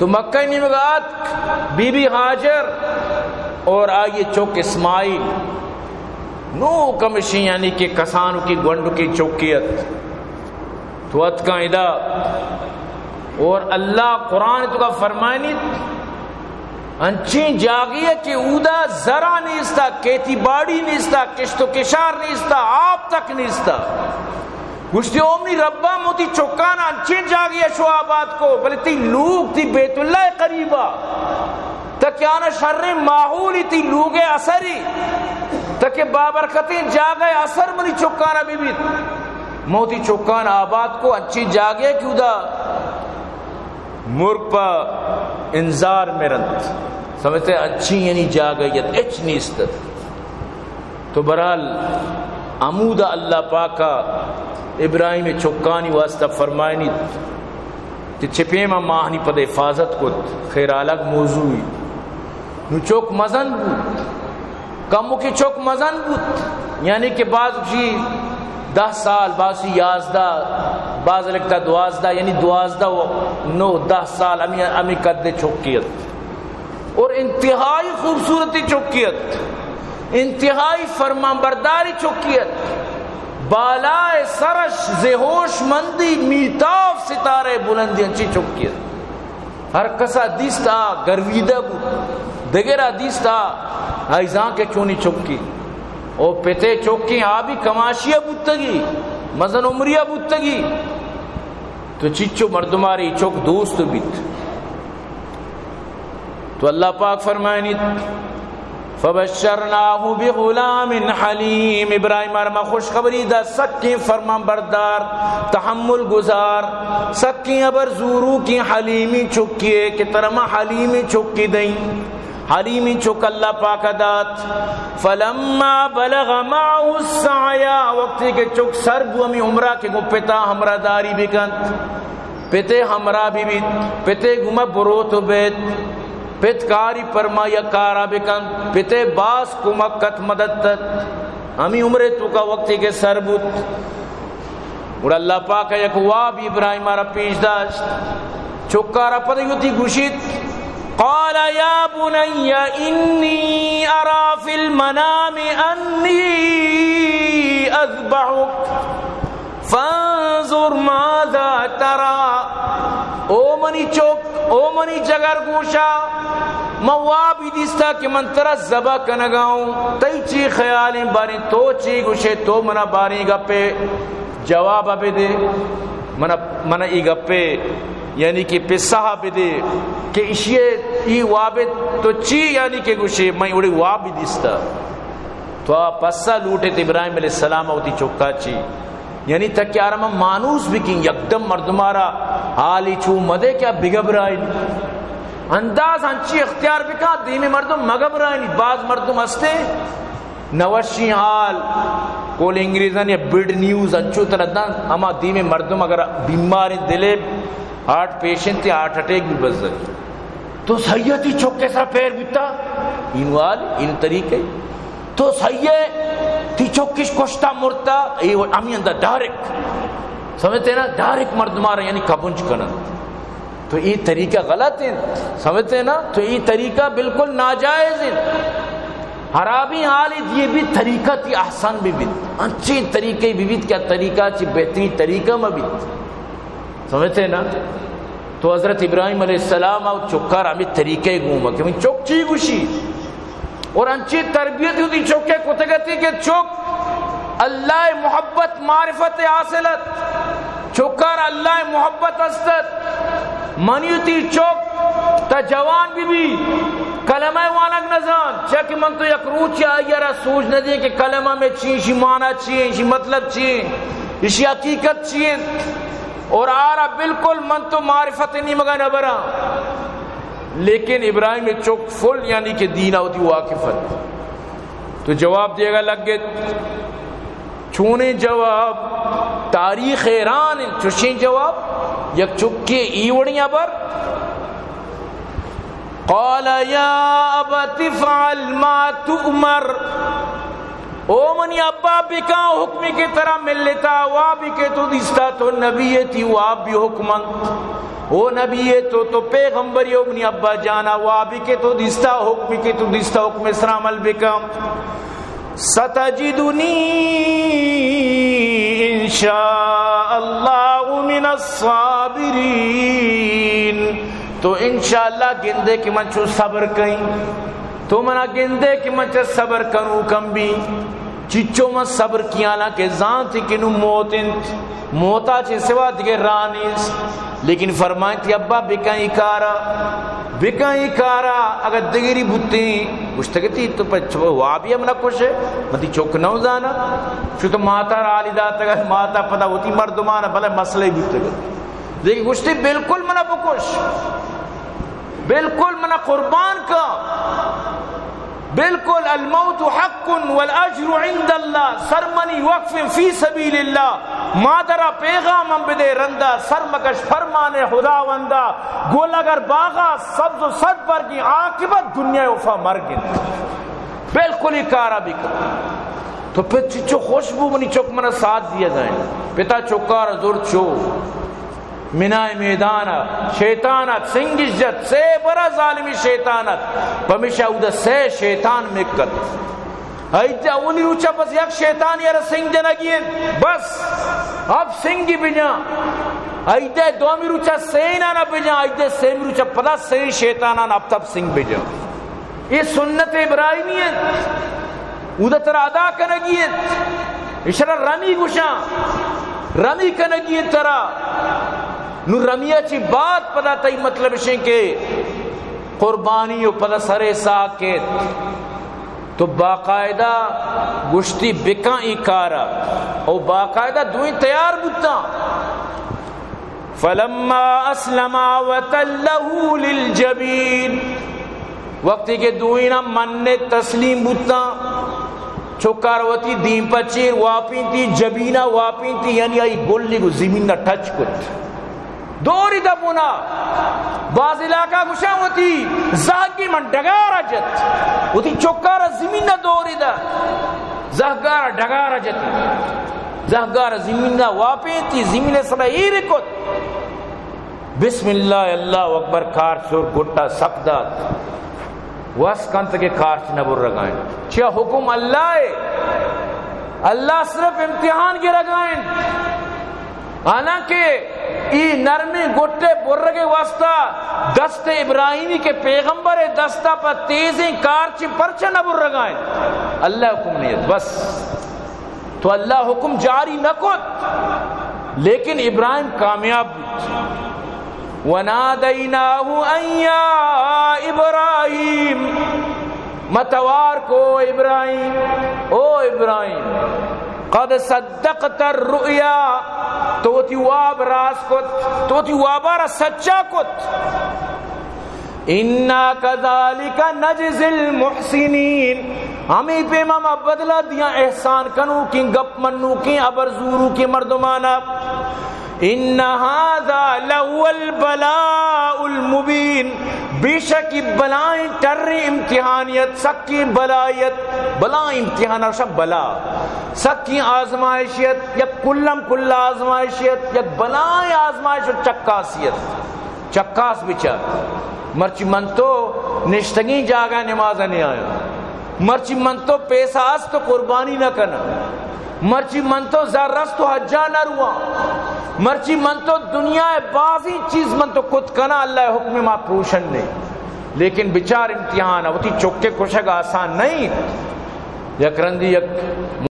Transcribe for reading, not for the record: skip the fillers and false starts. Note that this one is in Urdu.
تو مکہ نمگات بی بی ہاجر اور آئیے چوک اسماعیل نو کمشی یعنی کہ کسانو کی گونڈو کی چوکیت تو اتکا ادا اور اللہ قرآن تو کا فرمائنی انچین جاگیہ کہ اودا ذرا نیستا کیتی باڑی نیستا کشت و کشار نیستا آپ تک نیستا گشتی اومنی ربا موتی چوکانا انچین جاگیہ شو آباد کو بلے تی لوگ تی بیت اللہ قریبا تکیانا شر ماحولی تی لوگ اثری تکہ بابرکتیں جاگئے اثر منی چوکانا بھی موتی چوکان آباد کو اچھی جاگے کیوں دا مرگ پا انذار میں رند سمجھتے اچھی یعنی جاگیت اچ نیست تو برحال عمودہ اللہ پاکا ابراہیم چوکانی واسطہ فرمائنی تی چپیما ماہنی پد حفاظت کو خیر الگ موضوعی نو چوک مزن بود کمو کی چوک مزن بود یعنی کہ بعض جی 10 سال باسی 11 بعض لگتا 12 یعنی 12 و 9 10 سال امی قد چوکیت اور انتہائی خوبصورتی چوکیت انتہائی فرمانبرداری چوکیت بالائے سرش زہوش مندی میتاف ستارے بلندی انچی چوکیت ہر کسا دیستا گرویدہ بود دگرہ دیستا ایزان کے چونی چوکی او پتے چوکی آبی کماشیہ بودتگی مزن عمریہ بودتگی تو چچو مردماری چوک دوست بیت تو اللہ پاک فرمائنی فبشرناہ بغلام حلیم ابراہیم ارما خوشخبری دا سکی فرمان بردار تحمل گزار سکی ابر زورو کی حلیمی چکیے کہ ترما حلیمی چکی دیں حلیمی چک اللہ پاک دات فلما بلغ معه السعیا وقتی کے چک سر بو ہمیں عمرہ کے گو پتا ہمرہ داری بکند پتے ہمرہ بھی بیت پتے گمہ بروتو بیت پت کاری پرما یا کارا بکند پتے باس کمکت مدد تت ہمیں عمرے تو کا وقتی کے سر بوت اور اللہ پاک یک واب ابراہیم آرہ پیش داشت چکارا پدیوتی گوشید قال یا بنی انی ارا فی المنام انی اذبحک فانظر ماذا ترى او منی چوک او منی جگر گوشا موابی دیستا کہ من ترہ زبا کنگاؤں تی چی خیالیں باری تو چی گوشے تو منا باری گپے جواب ابے دے منا ای گپے یعنی کہ پسہ بھی دے کہ اشیے ای وابد تو چی یعنی کہ گوشے میں اڑی واب بھی دیستا تو پسہ لوٹے تے ابراہیم علیہ السلام ہوتی چوکا چی یعنی تک کہ آرہا مانوس بھی کی یکدم مردمارا حالی چو مدے کیا بگبرائی انداز ہنچی اختیار بکا دیمی مردم مگبرائی بعض مردم ہستے نوشی حال کول انگریزان یا بیڈ نیوز انچو تردن اما دیمی مردم اگر بیماری دلے ہارٹ پیشنٹ تھی ہارٹ اٹیک بھی بزد تو سیدی چوکے سا پیر بیتا انوال ان طریقے تو سید تی چوکش کشتا مرتا امی اندر ڈائریکٹ سمجھتے نا ڈائریکٹ مرد مارا یعنی کبنج کنن تو یہ طریقہ غلط ہے سمجھتے نا تو یہ طریقہ بالکل ناجائز ہے حرابی حالی یہ بھی طریقہ تی احسن بھی بیت اچھی طریقے بھی بیت کیا طریقہ چی بہترین طریقہ میں بیت سمجھتے نا تو حضرت ابراہیم علیہ السلام آؤ چکار ہمیں طریقے گوما کہ میں چوک چی گوشی اور انچی تربیت ہوتی چوکے کتگتی کہ چوک اللہ محبت معرفت حاصلت چوکار اللہ محبت استت منیتی چوک تا جوان بھی کلمہ وانک نزان چاکہ من تو یک روچی آئیارا سوچ نہ دیں کہ کلمہ میں چین شی معنی چین شی مطلب چین اسی حقیقت چین اور آرہ بالکل من تو معرفت نہیں مگا نبرا لیکن ابراہیم چوک فل یعنی کہ دینہ ہوتی واقفت تو جواب دے گا لگے چونے جواب تاریخ ایران چوشیں جواب یک چکے ایوڑیاں بر قال یا ابت فعل ما تؤمر او منی ابا بکا حکمی کی طرح ملتا وابی کے تو دیستا تو نبیتی واب بھی حکمن او نبی تو پیغمبری او منی ابا جانا وابی کے تو دیستا حکمی کے تو دیستا حکم اسرا عمل بکم ستجدنی انشاء اللہ من الصابرین تو انشاءاللہ گندے کہ من چو صبر کہیں تو منا گندے کہ من چو صبر کروں کم بھی چچو من صبر کیانا کہ زانتی کنو موتا چھ سوا دیگر رانیس لیکن فرمائیں تھی ابا بکائیں کارا اگر دگری بھتیں گشتگتی تو وابی ہم نہ کچھ ہے مدی چوک نو زانا چو تو ماتا رالی داتا اگر ماتا پتا ہوتی مردمانا بھلے مسئلہ بھتے گا لیکن گشتی بالکل منا بکش بالکل منا قربان کا بالکل الموت حق والاجر عند اللہ سرمنی وقف فی سبیل اللہ مادرہ پیغام ہم بدے رندہ سرمکش فرمان خداوندہ گول اگر باغا سبز و صد پر کی عاقبت دنیا وفا مرگن بالکل ہی کارا بھی کر تو پھر چچو خوشبو منی چوک منا ساتھ دیا جائیں پتا چوکار زور چو منائے میدانا شیطانت سنگشت سے برا ظالمی شیطانت پمیشہ او دا سے شیطان مکت ایجا اولی روچا بس یک شیطان یار سنگ جنگین بس اب سنگی بجا ایجا دومی روچا سینانا بجا ایجا سیمی روچا پدا سی شیطانان اب تب سنگ بجا یہ سنت ابراہیمیت او دا تر ادا کنگیت اشارہ رمی گوشا رمی کنگیت ترہ نو رمیہ چی بات پدا تئی مطلب شیں کہ قربانی و پدا سرے ساکت تو باقاعدہ گشتی بکائیں کارا او باقاعدہ دوئیں تیار بودتا فلما اسلما وتلہ للجبین وقتی کہ دوئیں من تسلیم بودتا چوکاروتی دین پچیر واپین تھی جبینہ واپین تھی یعنی آئی گلی کو زمین نہ ٹچ کت دوری دبونا باز علاقہ گشا ہوتی زہگی من ڈگارا جت ہوتی چوکارا زمین نہ دوری دا زہگارا ڈگارا جت زہگارا زمین نہ واپین تھی زمین سبا ایرے کت بسم اللہ اللہ اکبر کار چور گھٹا سکدات واس کانت کے کارچ نبر رگائیں چیا حکم اللہ ہے اللہ صرف امتحان کے رگائیں حالانکہ ای نرمی گھٹے برگے واسطہ دست ابراہیمی کے پیغمبر دستہ پر تیزیں کارچ پرچہ نبر رگائیں اللہ حکم نہیں ہے بس تو اللہ حکم جاری نہ کت لیکن ابراہیم کامیاب وَنَادَيْنَاهُ أَنْ يَا إِبْرَاهِيمُ متوار کو ابراہیم او ابراہیم قد صدقت الرؤیا تو تی واب راس کت تو تی وابارا سچا کت اِنَّا كَذَلِكَ نَجْزِي الْمُحْسِنِينَ ہمیں پیمام بدلہ دیا احسان کنو کی گپ منو کی ابر زورو کی مردمانا ان هذا لهو البلاء المبین بے شک بلائیں ٹر امتحانیت سکی بلایت بلا امتحان اور بلا سکی آزمائشیت یک کلم کل آزمائشیت یک بلائیں آزمائش و چکاسیت چکاس بچا مرچی من تو نشتگی جاگا نمازہ نہیں آیا مرچی من تو پیسہ اس تو قربانی نہ کرنا مرچی من تو ذرس تو حجا نہ روا مرچی من تو دنیا بازی چیز من تو کت کنا اللہ حکم ما پروشن نہیں لیکن بچار امتحان ہوتی چکے کشک آسان نہیں یک رندی یک